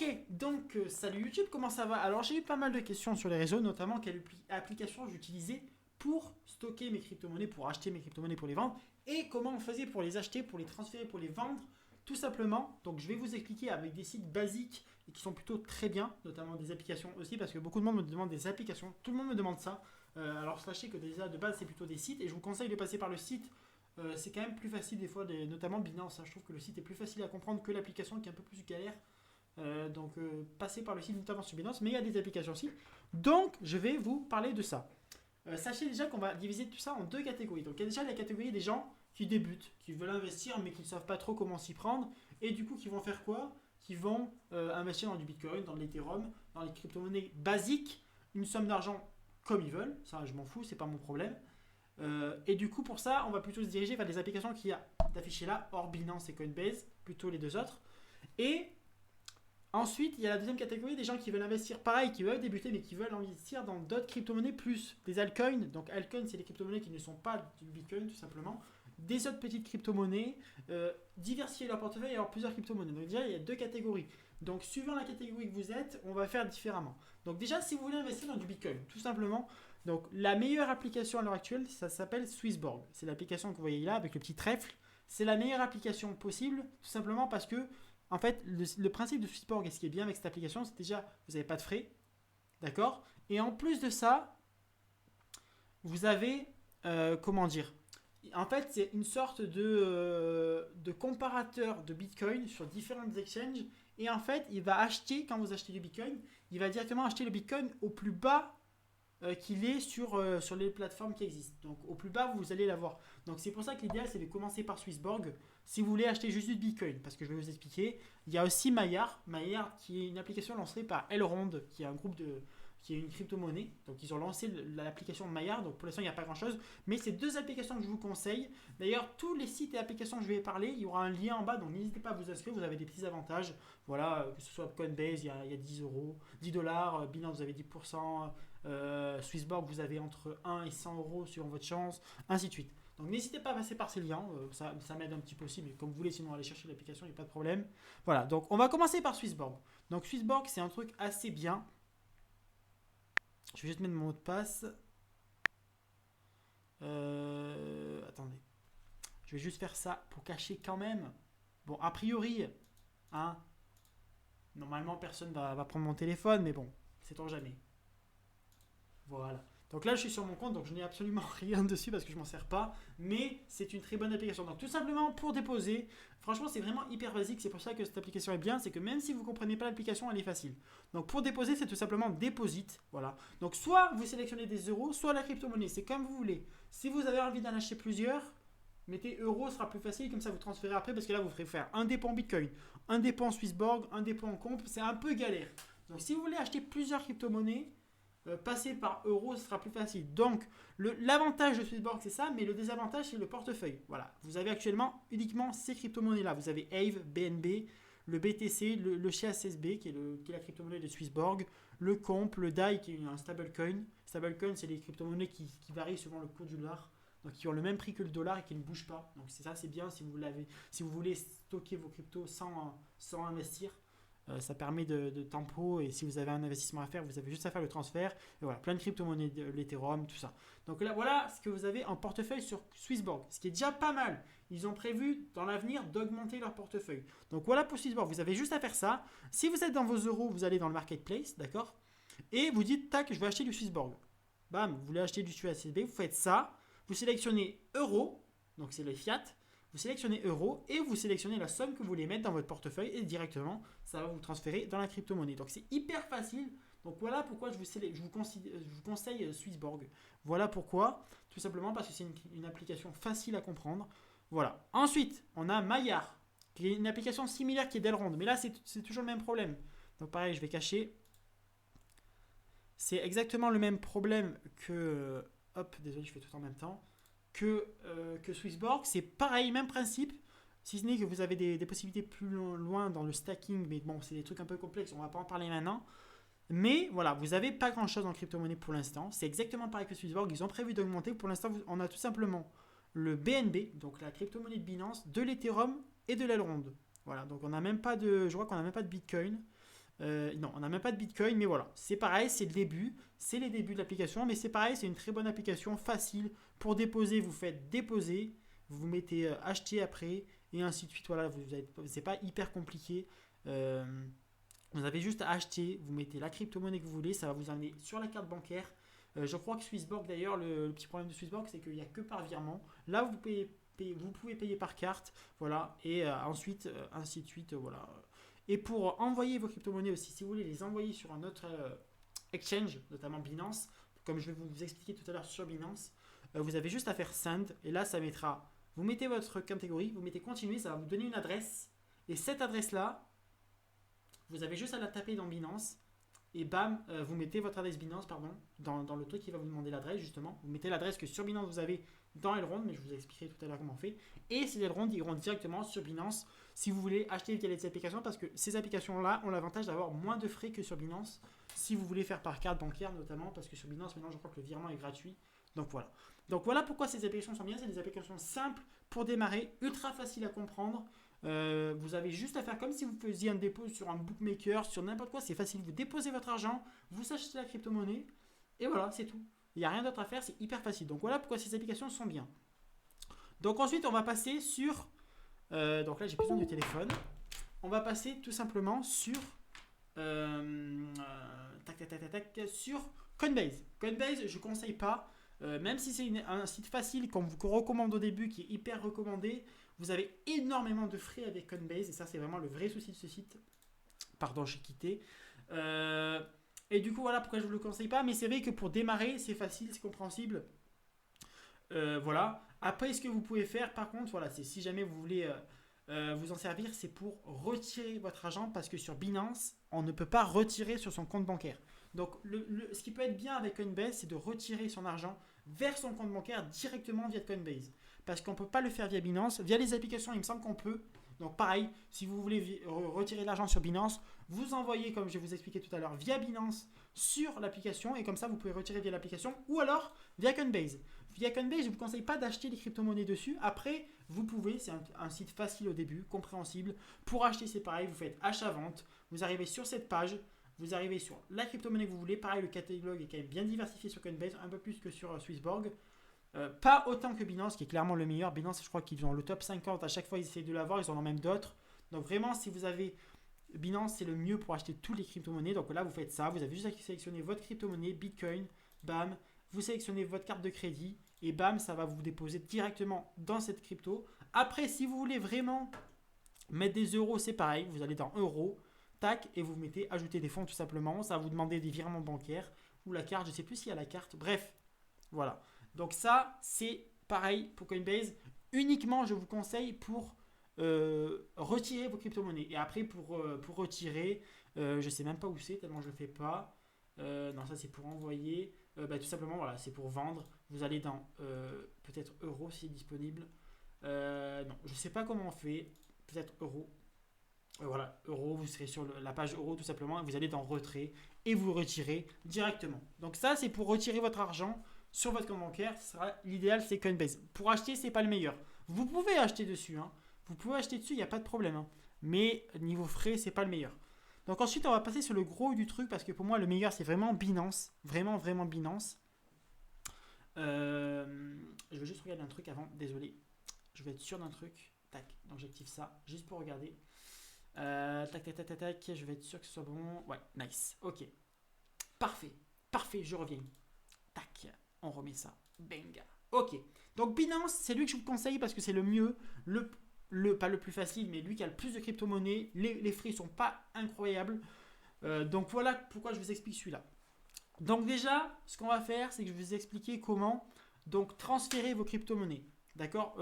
Ok, donc salut YouTube, comment ça va? Alors j'ai eu pas mal de questions sur les réseaux, notamment quelle application j'utilisais pour stocker mes crypto-monnaies, pour acheter mes crypto-monnaies pour les vendre, et comment on faisait pour les acheter, pour les transférer, pour les vendre, tout simplement. Donc je vais vous expliquer avec des sites basiques et qui sont plutôt très bien, notamment des applications aussi, parce que beaucoup de monde me demande des applications, tout le monde me demande ça. Alors sachez que déjà de base c'est plutôt des sites, et je vous conseille de passer par le site. C'est quand même plus facile des fois, notamment Binance, hein. Je trouve que le site est plus facile à comprendre que l'application qui est un peu plus galère. Passez par le site notamment sur Binance, mais il y a des applications aussi. Donc, je vais vous parler de ça. Sachez déjà qu'on va diviser tout ça en deux catégories. Donc, il y a déjà la catégorie des gens qui débutent, qui veulent investir, mais qui ne savent pas trop comment s'y prendre, et du coup, qui vont faire quoi? Qui vont investir dans du Bitcoin, dans l'Ethereum, dans les crypto-monnaies basiques, une somme d'argent comme ils veulent. Ça, je m'en fous, c'est pas mon problème. Et du coup, pour ça, on va plutôt se diriger vers des applications qui a d'afficher là, hors Binance et Coinbase, plutôt les deux autres. Et ensuite, il y a la deuxième catégorie des gens qui veulent investir pareil, qui veulent débuter, mais qui veulent investir dans d'autres crypto-monnaies plus des altcoins. Donc, altcoins, c'est les crypto-monnaies qui ne sont pas du Bitcoin, tout simplement. Des autres petites crypto-monnaies, diversifier leur portefeuille et avoir plusieurs crypto-monnaies. Donc, déjà, il y a deux catégories. Donc, suivant la catégorie que vous êtes, on va faire différemment. Donc, déjà, si vous voulez investir dans du Bitcoin, tout simplement, donc la meilleure application à l'heure actuelle, ça s'appelle Swissborg. C'est l'application que vous voyez là avec le petit trèfle. C'est la meilleure application possible, tout simplement parce que en fait, le principe de Swissborg et ce qui est bien avec cette application, c'est déjà, vous n'avez pas de frais, d'accord? Et en plus de ça, vous avez, comment dire? En fait, c'est une sorte de comparateur de Bitcoin sur différentes exchanges. Et en fait, il va acheter, quand vous achetez du Bitcoin, il va directement acheter le Bitcoin au plus bas qu'il est sur les plateformes qui existent. Donc au plus bas, vous allez l'avoir. Donc c'est pour ça que l'idéal, c'est de commencer par Swissborg si vous voulez acheter juste du Bitcoin. Parce que je vais vous expliquer. Il y a aussi Maillard. Maillard qui est une application lancée par Elrond, qui est un groupe de qui est une crypto-monnaie. Donc ils ont lancé l'application Maillard. Donc pour l'instant, il n'y a pas grand-chose. Mais c'est deux applications que je vous conseille. D'ailleurs, tous les sites et applications que je vais parler, il y aura un lien en bas. Donc n'hésitez pas à vous inscrire. Vous avez des petits avantages. Voilà, que ce soit Coinbase, il y a 10 euros, 10 dollars. Binance, vous avez 10%. Swissborg, vous avez entre 1 et 100 euros suivant votre chance, ainsi de suite. Donc n'hésitez pas à passer par ces liens, ça m'aide un petit peu aussi, mais comme vous voulez, sinon aller chercher l'application, il n'y a pas de problème. Voilà, donc on va commencer par Swissborg. Donc Swissborg, c'est un truc assez bien. Je vais juste mettre mon mot de passe. Attendez. Je vais juste faire ça pour cacher quand même. Bon, a priori, hein, normalement personne va prendre mon téléphone, mais bon, sait-on jamais. Voilà. Donc là, je suis sur mon compte, donc je n'ai absolument rien dessus parce que je m'en sers pas. Mais c'est une très bonne application. Donc tout simplement pour déposer, franchement, c'est vraiment hyper basique. C'est pour ça que cette application est bien. C'est que même si vous ne comprenez pas l'application, elle est facile. Donc pour déposer, c'est tout simplement deposit. Voilà. Donc soit vous sélectionnez des euros, soit la crypto-monnaie. C'est comme vous voulez. Si vous avez envie d'en acheter plusieurs, mettez euros, ce sera plus facile. Comme ça, vous transférez après parce que là, vous ferez faire un dépôt en Bitcoin, un dépôt en Swissborg, un dépôt en comp. C'est un peu galère. Donc si vous voulez acheter plusieurs crypto-monnaies, passer par euro, ce sera plus facile. Donc, l'avantage de Swissborg, c'est ça, mais le désavantage, c'est le portefeuille. Voilà, vous avez actuellement uniquement ces crypto-monnaies-là. Vous avez AVE, BNB, le BTC, le CHSB, qui est la crypto-monnaie de Swissborg, le Comp, le DAI, qui est un stablecoin. Stablecoin, c'est les crypto-monnaies qui varient selon le cours du dollar. Donc, qui ont le même prix que le dollar et qui ne bougent pas. Donc, c'est ça, c'est bien si vous voulez stocker vos cryptos sans investir. Ça permet de tempo et si vous avez un investissement à faire, vous avez juste à faire le transfert. Et voilà, plein de crypto-monnaies, l'Ethereum, tout ça. Donc là, voilà ce que vous avez en portefeuille sur Swissborg, ce qui est déjà pas mal. Ils ont prévu dans l'avenir d'augmenter leur portefeuille. Donc voilà pour Swissborg, vous avez juste à faire ça. Si vous êtes dans vos euros, vous allez dans le marketplace, d'accord? Et vous dites, tac, je vais acheter du Swissborg. Bam, vous voulez acheter du USSB, vous faites ça. Vous sélectionnez euros, donc c'est le fiat. Vous sélectionnez euros et vous sélectionnez la somme que vous voulez mettre dans votre portefeuille et directement, ça va vous transférer dans la crypto-monnaie. Donc c'est hyper facile. Donc voilà pourquoi je vous conseille Swissborg. Voilà pourquoi. Tout simplement parce que c'est une application facile à comprendre. Voilà. Ensuite, on a Maillard, qui est une application similaire qui est d'Elrond. Mais là, c'est toujours le même problème. Donc pareil, je vais cacher. C'est exactement le même problème que... Hop, désolé, je fais tout en même temps que Swissborg. C'est pareil, même principe, si ce n'est que vous avez des possibilités plus loin dans le stacking, mais bon, c'est des trucs un peu complexes, on va pas en parler maintenant. Mais voilà, vous n'avez pas grand chose en crypto-monnaie pour l'instant. C'est exactement pareil que Swissborg, ils ont prévu d'augmenter. Pour l'instant, on a tout simplement le BNB, donc la crypto-monnaie de Binance, de l'Ethereum et de l'Elrond. Voilà, donc on n'a même pas de. Je crois qu'on n'a même pas de Bitcoin. Non, on n'a même pas de Bitcoin, mais voilà. C'est pareil, c'est le début. C'est les débuts de l'application, mais c'est pareil, c'est une très bonne application, facile. Pour déposer, vous faites déposer, vous mettez acheter après, et ainsi de suite. Voilà, c'est pas hyper compliqué. Euh, Vous avez juste à acheter, vous mettez la crypto-monnaie que vous voulez, ça va vous amener sur la carte bancaire. Je crois que Swissborg, d'ailleurs, le petit problème de Swissborg, c'est qu'il n'y a que par virement. Là, vous pouvez payer par carte, voilà, et ensuite, ainsi de suite, voilà. Et pour envoyer vos crypto-monnaies aussi, si vous voulez les envoyer sur un autre exchange, notamment Binance, comme je vais vous expliquer tout à l'heure sur Binance, vous avez juste à faire send, et là, ça mettra, vous mettez votre catégorie, vous mettez continuer, ça va vous donner une adresse, et cette adresse-là, vous avez juste à la taper dans Binance et bam, vous mettez votre adresse Binance pardon, dans le truc qui va vous demander l'adresse justement. Vous mettez l'adresse que sur Binance vous avez dans Elrond, mais je vous expliquerai tout à l'heure comment on fait. Et ces Elrond iront directement sur Binance si vous voulez acheter via les applications parce que ces applications-là ont l'avantage d'avoir moins de frais que sur Binance si vous voulez faire par carte bancaire notamment parce que sur Binance maintenant je crois que le virement est gratuit. Donc voilà. Donc voilà pourquoi ces applications sont bien. C'est des applications simples pour démarrer, ultra faciles à comprendre. Vous avez juste à faire comme si vous faisiez un dépôt sur un bookmaker, sur n'importe quoi, c'est facile. Vous déposez votre argent, vous achetez la crypto-monnaie, et voilà, c'est tout. Il n'y a rien d'autre à faire, c'est hyper facile. Donc voilà pourquoi ces applications sont bien. Donc ensuite, on va passer sur... donc là, j'ai besoin du téléphone. On va passer tout simplement sur... sur Coinbase. Coinbase, je ne conseille pas. Même si c'est un site facile qu'on vous recommande au début, qui est hyper recommandé, vous avez énormément de frais avec Coinbase et ça c'est vraiment le vrai souci de ce site. Pardon, j'ai quitté. Et du coup voilà pourquoi je ne vous le conseille pas, mais c'est vrai que pour démarrer c'est facile, c'est compréhensible. Voilà. Après ce que vous pouvez faire par contre, voilà, c'est si jamais vous voulez vous en servir, c'est pour retirer votre argent parce que sur Binance, on ne peut pas retirer sur son compte bancaire. Donc ce qui peut être bien avec Coinbase, c'est de retirer son argent vers son compte bancaire directement via Coinbase. Parce qu'on ne peut pas le faire via Binance. Via les applications, il me semble qu'on peut. Donc pareil, si vous voulez retirer l'argent sur Binance, vous envoyez, comme je vais vous expliquer tout à l'heure, via Binance sur l'application. Et comme ça, vous pouvez retirer via l'application ou alors via Coinbase. Via Coinbase, je ne vous conseille pas d'acheter les crypto-monnaies dessus. Après, vous pouvez, c'est un site facile au début, compréhensible. Pour acheter, c'est pareil, vous faites achat-vente. Vous arrivez sur cette page. Vous arrivez sur la crypto-monnaie que vous voulez. Pareil, le catalogue est quand même bien diversifié sur Coinbase, un peu plus que sur Swissborg. Pas autant que Binance, qui est clairement le meilleur. Binance, je crois qu'ils ont le top 50. À chaque fois, ils essayent de l'avoir. Ils en ont même d'autres. Donc vraiment, si vous avez Binance, c'est le mieux pour acheter toutes les crypto-monnaies. Donc là, vous faites ça. Vous avez juste à sélectionner votre crypto-monnaie, Bitcoin. Bam. Vous sélectionnez votre carte de crédit. Et bam, ça va vous déposer directement dans cette crypto. Après, si vous voulez vraiment mettre des euros, c'est pareil. Vous allez dans euros. Tac. Et vous mettez ajouter des fonds tout simplement. Ça va vous demander des virements bancaires. Ou la carte. Je ne sais plus s'il y a la carte. Bref. Voilà. Donc ça, c'est pareil pour Coinbase. Uniquement, je vous conseille pour retirer vos crypto-monnaies. Et après, pour retirer, je ne sais même pas où c'est, tellement je ne le fais pas. Non, ça c'est pour envoyer. Tout simplement, voilà, c'est pour vendre. Vous allez dans peut-être euros si c'est disponible. Non, je ne sais pas comment on fait. Peut-être euros. Voilà, euros, vous serez sur la page euros tout simplement. Vous allez dans retrait et vous retirez directement. Donc ça, c'est pour retirer votre argent sur votre compte bancaire. L'idéal, c'est Coinbase. Pour acheter, c'est pas le meilleur. Vous pouvez acheter dessus. Hein. Vous pouvez acheter dessus, il n'y a pas de problème. Hein. Mais niveau frais, c'est pas le meilleur. Donc ensuite, on va passer sur le gros du truc parce que pour moi, le meilleur, c'est vraiment Binance. Vraiment, vraiment Binance. Je vais juste regarder un truc avant. Désolé. Je vais être sûr d'un truc. Tac. Donc j'active ça juste pour regarder. Tac, tac, tac, tac, tac. Je vais être sûr que ce soit bon. Ouais, nice. Ok. Parfait. Parfait, je reviens. Tac. On remet ça. Bang. Ok. Donc Binance, c'est lui que je vous conseille parce que c'est le mieux. Pas le plus facile, mais lui qui a le plus de crypto-monnaies. Les frais sont pas incroyables. Donc voilà pourquoi je vous explique celui-là. Donc déjà, ce qu'on va faire, c'est que je vais vous expliquer comment donc transférer vos crypto-monnaies. D'accord.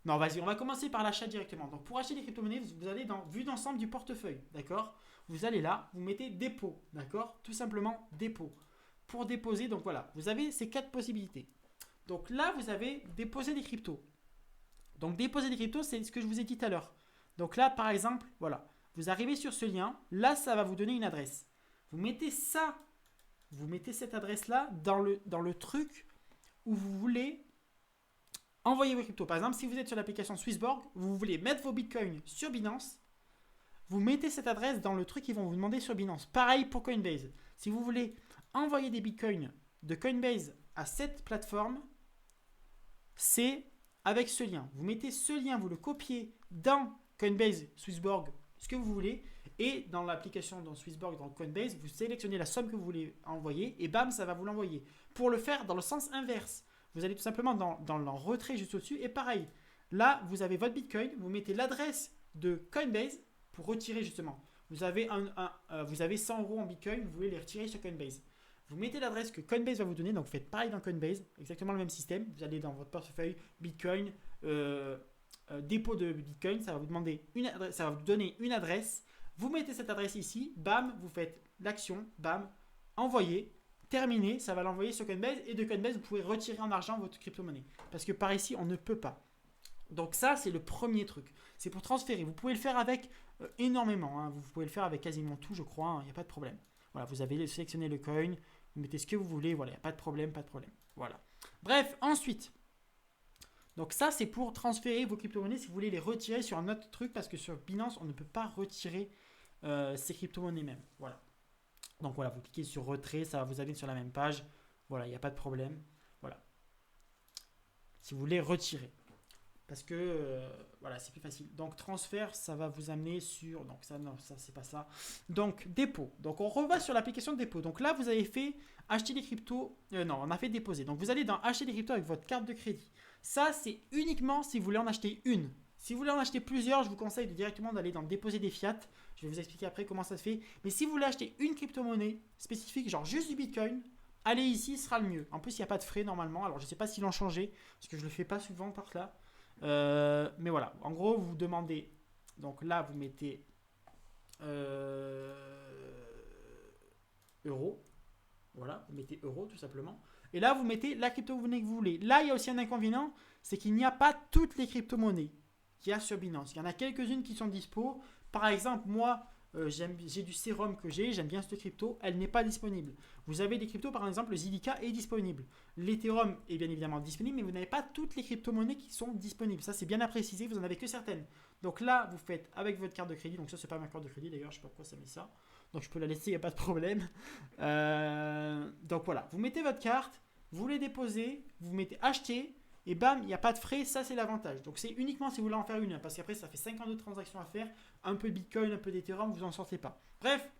Non, vas-y, on va commencer par l'achat directement. Donc pour acheter des crypto-monnaies, vous allez dans vue d'ensemble du portefeuille. D'accord. Vous allez là, vous mettez dépôt. D'accord. Tout simplement dépôt. Pour déposer, donc voilà, vous avez ces 4 possibilités. Donc là, vous avez déposer des cryptos. Donc déposer des cryptos, c'est ce que je vous ai dit tout à l'heure. Donc là, par exemple, voilà, vous arrivez sur ce lien. Là, ça va vous donner une adresse. Vous mettez ça, vous mettez cette adresse-là dans le truc où vous voulez envoyer vos cryptos. Par exemple, si vous êtes sur l'application Swissborg, vous voulez mettre vos bitcoins sur Binance. vous mettez cette adresse dans le truc qu'ils vont vous demander sur Binance. Pareil pour Coinbase. Si vous voulez envoyer des bitcoins de Coinbase à cette plateforme, c'est avec ce lien. Vous mettez ce lien, vous le copiez dans Coinbase, Swissborg, ce que vous voulez, et dans l'application dans Swissborg, dans Coinbase, vous sélectionnez la somme que vous voulez envoyer, et bam, ça va vous l'envoyer. Pour le faire dans le sens inverse, vous allez tout simplement dans le retrait juste au-dessus, et pareil, là, vous avez votre bitcoin, vous mettez l'adresse de Coinbase pour retirer justement. Vous avez 100 euros en bitcoin, vous voulez les retirer sur Coinbase. Vous mettez l'adresse que Coinbase va vous donner, donc vous faites pareil dans Coinbase, exactement le même système. Vous allez dans votre portefeuille Bitcoin, dépôt de Bitcoin, ça va vous demander ça va vous donner une adresse. Vous mettez cette adresse ici, bam, vous faites l'action, bam, envoyer, terminé, ça va l'envoyer sur Coinbase et de Coinbase vous pouvez retirer en argent votre crypto-monnaie. Parce que par ici on ne peut pas. Donc ça c'est le premier truc, c'est pour transférer. Vous pouvez le faire avec énormément, hein. Vous pouvez le faire avec quasiment tout je crois, il n'y a pas de problème. Voilà, vous avez sélectionné le coin, vous mettez ce que vous voulez, voilà, il n'y a pas de problème, pas de problème. Voilà. Bref, ensuite, donc ça c'est pour transférer vos crypto-monnaies si vous voulez les retirer sur un autre truc parce que sur Binance on ne peut pas retirer ces crypto-monnaies même. Voilà. Donc voilà, vous cliquez sur retrait, ça va vous amener sur la même page. Voilà, il n'y a pas de problème. Voilà. Si vous voulez retirer. Parce que voilà, c'est plus facile. Donc transfert, ça va vous amener sur. Donc ça, non, ça c'est pas ça. Donc dépôt. Donc on revient sur l'application de dépôt. Donc là, vous avez fait acheter des cryptos. Non, on a fait déposer. Donc vous allez dans acheter des cryptos avec votre carte de crédit. Ça, c'est uniquement si vous voulez en acheter une. Si vous voulez en acheter plusieurs, je vous conseille directement d'aller dans déposer des fiat. Je vais vous expliquer après comment ça se fait. Mais si vous voulez acheter une crypto-monnaie spécifique, genre juste du Bitcoin, allez ici, ce sera le mieux. En plus, il n'y a pas de frais normalement. Alors je ne sais pas s'ils l'ont changé, parce que je ne le fais pas souvent par là. Mais voilà, en gros, vous demandez. Donc là, vous mettez euro. Voilà, vous mettez euro tout simplement. Et là, vous mettez la crypto-monnaie que vous voulez. Là, il y a aussi un inconvénient, c'est qu'il n'y a pas toutes les crypto-monnaies qu'il y a sur Binance. Il y en a quelques-unes qui sont dispo. Par exemple, moi, j'ai du Serum que j'aime bien cette crypto, elle n'est pas disponible. Vous avez des cryptos, par exemple, le Zilliqa est disponible. L'Ethereum est bien évidemment disponible, mais vous n'avez pas toutes les crypto-monnaies qui sont disponibles. Ça, c'est bien à préciser, vous n'en avez que certaines. Donc là, vous faites avec votre carte de crédit. Donc ça, c'est pas ma carte de crédit d'ailleurs, je ne sais pas pourquoi ça met ça. Donc je peux la laisser, il n'y a pas de problème. Donc voilà, vous mettez votre carte, vous les déposez, vous mettez acheter. Et bam, il n'y a pas de frais, ça c'est l'avantage. Donc c'est uniquement si vous voulez en faire une, parce qu'après ça fait 52 transactions à faire, un peu de Bitcoin, un peu d'Ethereum, vous n'en sortez pas. Bref,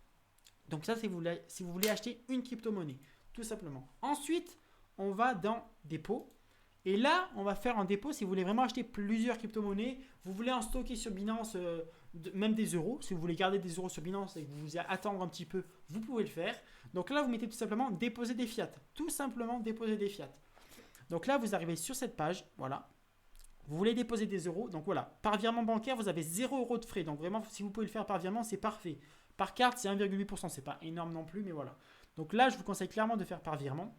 donc ça c'est si vous voulez acheter une crypto-monnaie, tout simplement. Ensuite, on va dans dépôt. Et là, on va faire un dépôt si vous voulez vraiment acheter plusieurs crypto-monnaies. Vous voulez en stocker sur Binance, même des euros. Si vous voulez garder des euros sur Binance et que vous voulez attendre un petit peu, vous pouvez le faire. Donc là, vous mettez tout simplement déposer des fiat. Tout simplement déposer des fiat. Donc là, vous arrivez sur cette page, voilà. Vous voulez déposer des euros, donc voilà. Par virement bancaire, vous avez 0 euros de frais. Donc vraiment, si vous pouvez le faire par virement, c'est parfait. Par carte, c'est 1,8%. C'est pas énorme non plus, mais voilà. Donc là, je vous conseille clairement de faire par virement.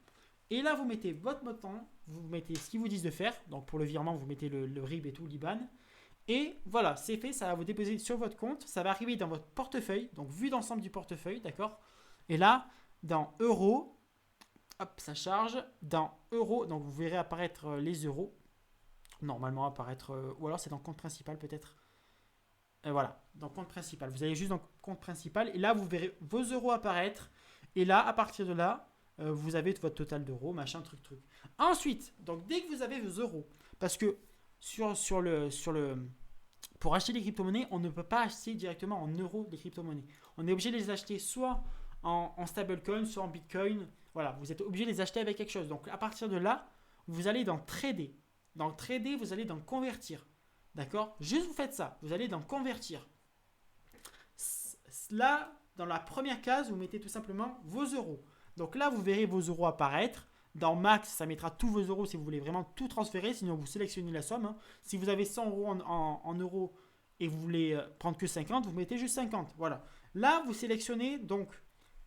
Et là, vous mettez votre montant, vous mettez ce qu'ils vous disent de faire. Donc pour le virement, vous mettez le RIB et tout, l'IBAN. Et voilà, c'est fait, ça va vous déposer sur votre compte. Ça va arriver dans votre portefeuille, donc vue d'ensemble du portefeuille, d'accord. Et là, dans euros, hop, ça charge. Dans euros, donc vous verrez apparaître les euros. Normalement apparaître, ou alors c'est dans compte principal peut-être. Voilà, dans compte principal. Vous allez juste dans compte principal et là vous verrez vos euros apparaître. Et là, à partir de là, vous avez votre total d'euros, machin, truc. Ensuite, donc dès que vous avez vos euros, parce que pour acheter des crypto-monnaies, on ne peut pas acheter directement en euros des crypto-monnaies. On est obligé de les acheter soit en stablecoin, soit en bitcoin. Voilà, vous êtes obligé de les acheter avec quelque chose. Donc à partir de là, vous allez dans trader. Dans trader, vous allez dans convertir. D'accord? Juste vous faites ça. Vous allez dans convertir. Là, dans la première case, vous mettez tout simplement vos euros. Donc là, vous verrez vos euros apparaître. Dans Max, ça mettra tous vos euros si vous voulez vraiment tout transférer. Sinon, vous sélectionnez la somme. Hein. Si vous avez 100 euros en euros et vous voulez prendre que 50, vous mettez juste 50. Voilà. Là, vous sélectionnez. Donc,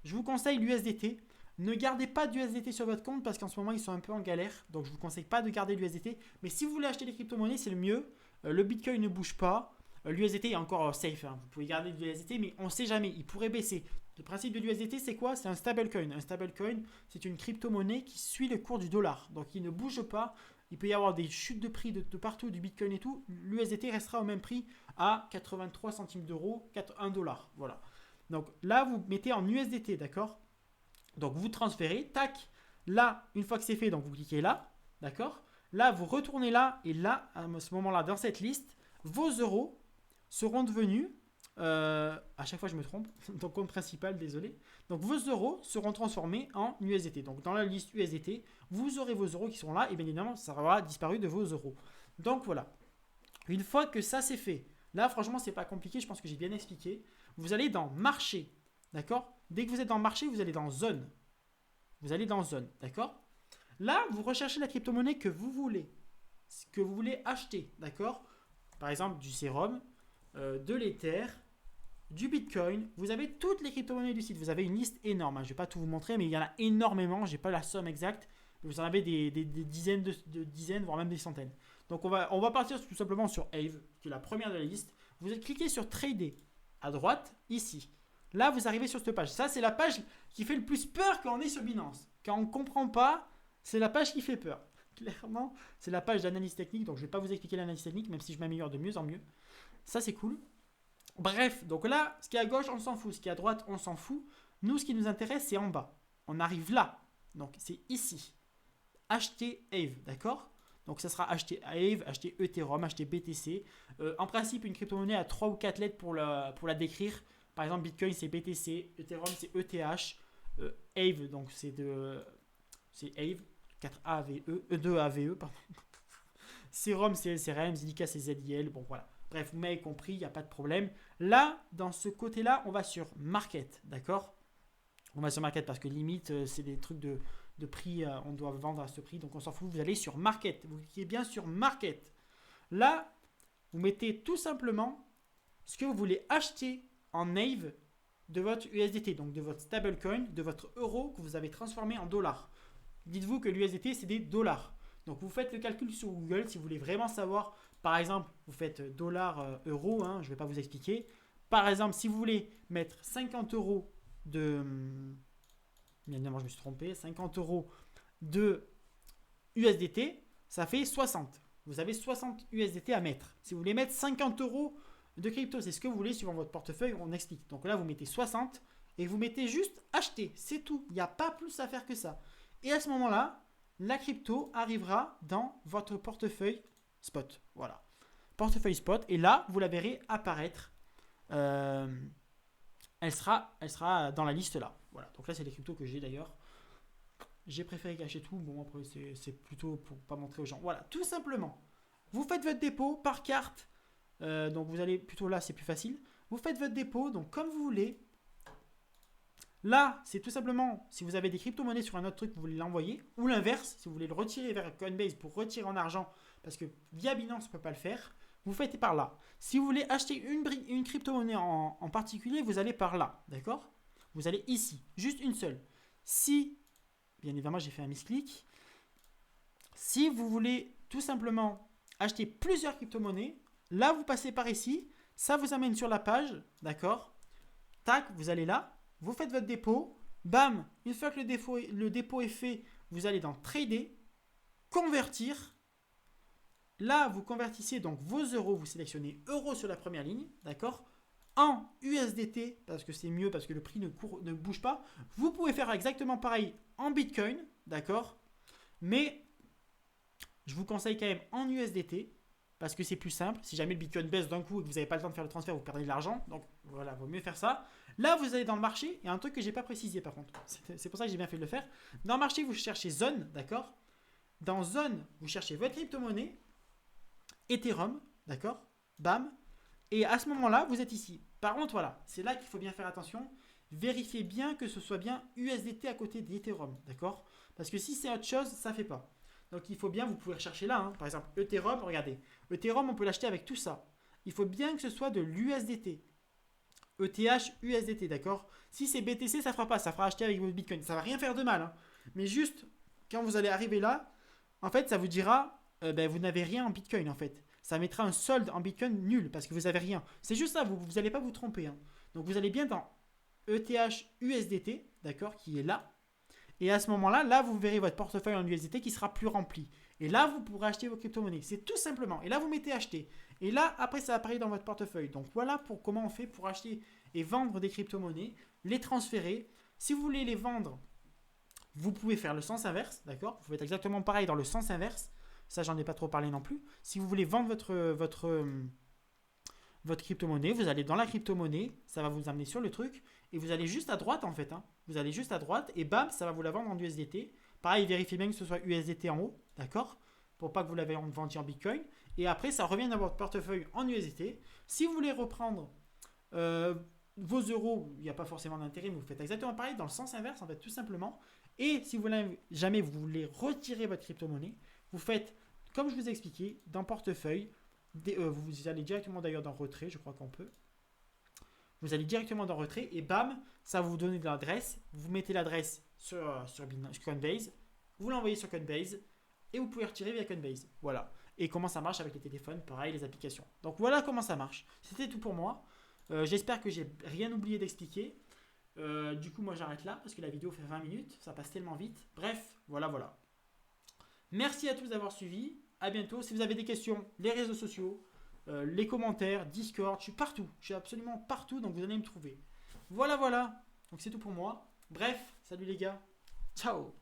je vous conseille l'USDT. Ne gardez pas d'USDT sur votre compte parce qu'en ce moment, ils sont un peu en galère. Donc, je ne vous conseille pas de garder l'USDT. Mais si vous voulez acheter des crypto-monnaies, c'est le mieux. Le Bitcoin ne bouge pas. L'USDT est encore safe. Hein. Vous pouvez garder de l'USDT, mais on ne sait jamais. Il pourrait baisser. Le principe de l'USDT, c'est quoi? C'est un stablecoin. Un stablecoin, c'est une crypto-monnaie qui suit le cours du dollar. Donc, il ne bouge pas. il peut y avoir des chutes de prix de partout, du Bitcoin et tout, l'USDT restera au même prix à 83 centimes d'euros, 1 dollar. Voilà. Donc là, vous mettez en USDT, d'accord? Donc vous transférez, tac. Là, une fois que c'est fait, donc vous cliquez là, d'accord? Là, vous retournez là, et là, à ce moment-là, dans cette liste, vos euros seront devenus, à chaque fois je me trompe, donc compte principal, désolé. Donc vos euros seront transformés en USDT. Donc dans la liste USDT, vous aurez vos euros qui sont là, et bien évidemment, ça aura disparu de vos euros. Donc voilà. Une fois que ça c'est fait, là franchement c'est pas compliqué, je pense que j'ai bien expliqué. Vous allez dans marché, d'accord? Dès que vous êtes dans marché, vous allez dans zone. Vous allez dans zone, d'accord? Là, vous recherchez la crypto-monnaie que vous voulez acheter, d'accord? Par exemple, du Serum, de l'Ether, du Bitcoin. Vous avez toutes les crypto-monnaies du site. Vous avez une liste énorme. Je ne vais pas tout vous montrer, mais il y en a énormément. Je n'ai pas la somme exacte. Vous en avez des dizaines, de dizaines, voire même des centaines. Donc, on va partir tout simplement sur Aave, qui est la première de la liste. Vous cliquez sur Trader à droite, ici. Là, vous arrivez sur cette page. Ça, c'est la page qui fait le plus peur quand on est sur Binance. Quand on ne comprend pas, c'est la page qui fait peur. Clairement, c'est la page d'analyse technique. Donc, je ne vais pas vous expliquer l'analyse technique, même si je m'améliore de mieux en mieux. Ça, c'est cool. Bref, donc là, ce qui est à gauche, on s'en fout. Ce qui est à droite, on s'en fout. Nous, ce qui nous intéresse, c'est en bas. On arrive là. Donc, c'est ici. Acheter Aave, d'accord? Donc, ça sera acheter Aave, acheter Ethereum, acheter BTC. En principe, une crypto-monnaie a 3 ou 4 lettres pour la décrire. Par exemple, Bitcoin, c'est BTC. Ethereum, c'est ETH. Aave, donc c'est Aave. 4AVE, 2AVE, pardon. Serum, c'est LCRM. Zilliqa, c'est ZIL. Bon, voilà. Bref, vous m'avez compris, il n'y a pas de problème. Là, dans ce côté-là, on va sur Market, d'accord? On va sur Market parce que limite, c'est des trucs de prix, on doit vendre à ce prix, donc on s'en fout. Vous allez sur Market, vous cliquez bien sur Market. Là, vous mettez tout simplement ce que vous voulez acheter en Aave de votre USDT, donc de votre stablecoin, de votre euro que vous avez transformé en dollars. Dites-vous que l'USDT, c'est des dollars. Donc vous faites le calcul sur Google si vous voulez vraiment savoir. Par exemple, vous faites dollar, euro, je ne vais pas vous expliquer. Par exemple, si vous voulez mettre 50 euros de... Bien évidemment, je me suis trompé. 50 euros de USDT, ça fait 60. Vous avez 60 USDT à mettre. Si vous voulez mettre 50 euros de crypto, c'est ce que vous voulez suivant votre portefeuille, on explique. Donc là, vous mettez 60 et vous mettez juste acheter. C'est tout. Il n'y a pas plus à faire que ça. Et à ce moment-là, la crypto arrivera dans votre portefeuille spot. Voilà. Portefeuille spot. Et là, vous la verrez apparaître. Elle sera dans la liste là. Voilà. Donc là, c'est les cryptos que j'ai d'ailleurs. J'ai préféré cacher tout. Bon, après, c'est plutôt pour pas montrer aux gens. Voilà. Tout simplement. Vous faites votre dépôt par carte. Donc vous allez plutôt là, c'est plus facile. Vous faites votre dépôt. Donc comme vous voulez. Là, c'est tout simplement, si vous avez des crypto-monnaies sur un autre truc, vous voulez l'envoyer. Ou l'inverse, si vous voulez le retirer vers Coinbase pour retirer en argent, parce que via Binance, on ne peut pas le faire, vous faites par là. Si vous voulez acheter une crypto-monnaie en particulier, vous allez par là, d'accord? Vous allez ici, juste une seule. Si, bien évidemment, j'ai fait un misclick. Si vous voulez tout simplement acheter plusieurs crypto-monnaies, là, vous passez par ici. Ça vous amène sur la page, d'accord? Tac, vous allez là. Vous faites votre dépôt, bam, une fois que le dépôt est fait, vous allez dans Trader, convertir. Là, vous convertissez donc vos euros, vous sélectionnez euros sur la première ligne, d'accord, en USDT, parce que c'est mieux, parce que le prix ne bouge pas. Vous pouvez faire exactement pareil en Bitcoin, d'accord, mais je vous conseille quand même en USDT, parce que c'est plus simple. Si jamais le Bitcoin baisse d'un coup et que vous n'avez pas le temps de faire le transfert, vous perdez de l'argent. Donc voilà, il vaut mieux faire ça. Là, vous allez dans le marché. Il y a un truc que je n'ai pas précisé par contre. C'est pour ça que j'ai bien fait de le faire. Dans le marché, vous cherchez zone, d'accord? Dans zone, vous cherchez votre crypto-monnaie, Ethereum, d'accord? Bam. Et à ce moment-là, vous êtes ici. Par contre, voilà, c'est là qu'il faut bien faire attention. Vérifiez bien que ce soit bien USDT à côté d'Ethereum, d'accord? Parce que si c'est autre chose, ça ne fait pas. Donc il faut bien, vous pouvez rechercher là, par exemple Ethereum, regardez. Ethereum, on peut l'acheter avec tout ça. Il faut bien que ce soit de l'USDT. ETH, USDT, d'accord? Si c'est BTC, ça ne fera pas, ça fera acheter avec votre Bitcoin. Ça ne va rien faire de mal. Mais juste, quand vous allez arriver là, en fait, ça vous dira, vous n'avez rien en Bitcoin, en fait. Ça mettra un solde en Bitcoin nul, parce que vous n'avez rien. C'est juste ça, vous n'allez pas vous tromper. Donc vous allez bien dans ETH, USDT, d'accord, qui est là. Et à ce moment-là, là, vous verrez votre portefeuille en USDT qui sera plus rempli. Et là, vous pourrez acheter vos crypto-monnaies. C'est tout simplement. Et là, vous mettez acheter. Et là, après, ça va apparaître dans votre portefeuille. Donc voilà pour comment on fait pour acheter et vendre des crypto-monnaies, les transférer. Si vous voulez les vendre, vous pouvez faire le sens inverse, d'accord? Vous faites exactement pareil dans le sens inverse. Ça, j'en ai pas trop parlé non plus. Si vous voulez vendre votre crypto-monnaie, vous allez dans la crypto-monnaie, ça va vous amener sur le truc, et vous allez juste à droite en fait. Hein. Vous allez juste à droite, et bam, ça va vous la vendre en USDT. Pareil, vérifiez bien que ce soit USDT en haut, d'accord? Pour pas que vous l'avez vendu en Bitcoin. Et après, ça revient dans votre portefeuille en USDT. Si vous voulez reprendre vos euros, il n'y a pas forcément d'intérêt, mais vous faites exactement pareil dans le sens inverse, en fait, tout simplement. Et si vous voulez, jamais vous voulez retirer votre crypto-monnaie, vous faites, comme je vous ai expliqué, dans portefeuille, vous allez directement d'ailleurs dans retrait, je crois qu'on peut. Vous allez directement dans retrait et bam, ça va vous donner de l'adresse. Vous mettez l'adresse sur Coinbase, vous l'envoyez sur Coinbase et vous pouvez retirer via Coinbase. Voilà. Et comment ça marche avec les téléphones, pareil, les applications. Donc voilà comment ça marche. C'était tout pour moi. J'espère que j'ai rien oublié d'expliquer. Du coup, moi j'arrête là parce que la vidéo fait 20 minutes. Ça passe tellement vite. Bref, voilà. Merci à tous d'avoir suivi. À bientôt. Si vous avez des questions, les réseaux sociaux, les commentaires, Discord, je suis partout. Je suis absolument partout, donc vous allez me trouver. Voilà. Donc c'est tout pour moi. Bref, salut les gars. Ciao.